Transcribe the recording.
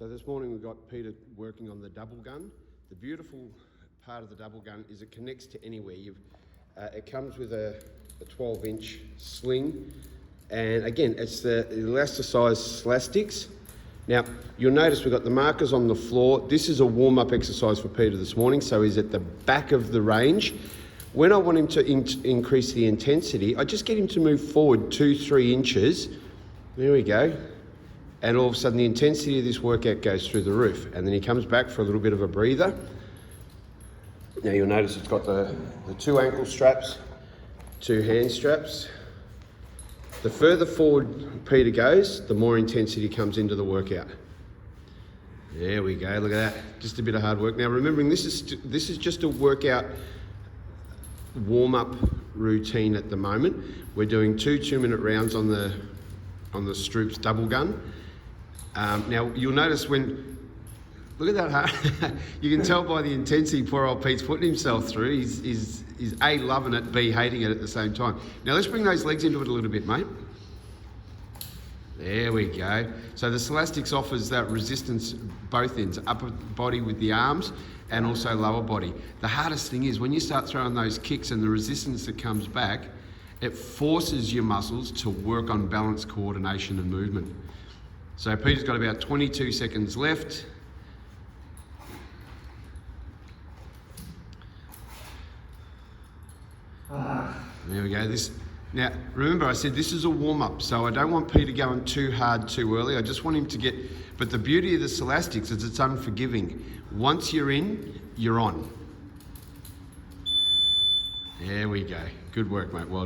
So this morning we've got Peter working on the double gun. The beautiful part of the double gun is it connects to anywhere. It comes with a 12-inch sling, and again, it's the elasticized elastics. Now, you'll notice we've got the markers on the floor. This is a warm-up exercise for Peter this morning, so he's at the back of the range. When I want him to increase the intensity, I just get him to move forward 2-3 inches. There we go. And all of a sudden the intensity of this workout goes through the roof. And then he comes back for a little bit of a breather. Now you'll notice it's got the 2 ankle straps, 2 hand straps. The further forward Peter goes, the more intensity comes into the workout. There we go, look at that. Just a bit of hard work. Now remembering this is just a workout warm-up routine at the moment. We're doing 2 2-minute rounds on the Stroops Double Gun. Now you'll notice look at that heart. You can tell by the intensity poor old Pete's putting himself through. He's A, loving it, B, hating it at the same time. Now let's bring those legs into it a little bit, mate. There we go. So the Elastics offers that resistance both ends, upper body with the arms and also lower body. The hardest thing is when you start throwing those kicks and the resistance that comes back, it forces your muscles to work on balance, coordination and movement. So Peter's got about 22 seconds left. There we go. Now, remember I said this is a warm-up, so I don't want Peter going too hard too early. I just want him to get, but the beauty of this elastics is it's unforgiving. Once you're in, you're on. There we go. Good work, mate. Well done.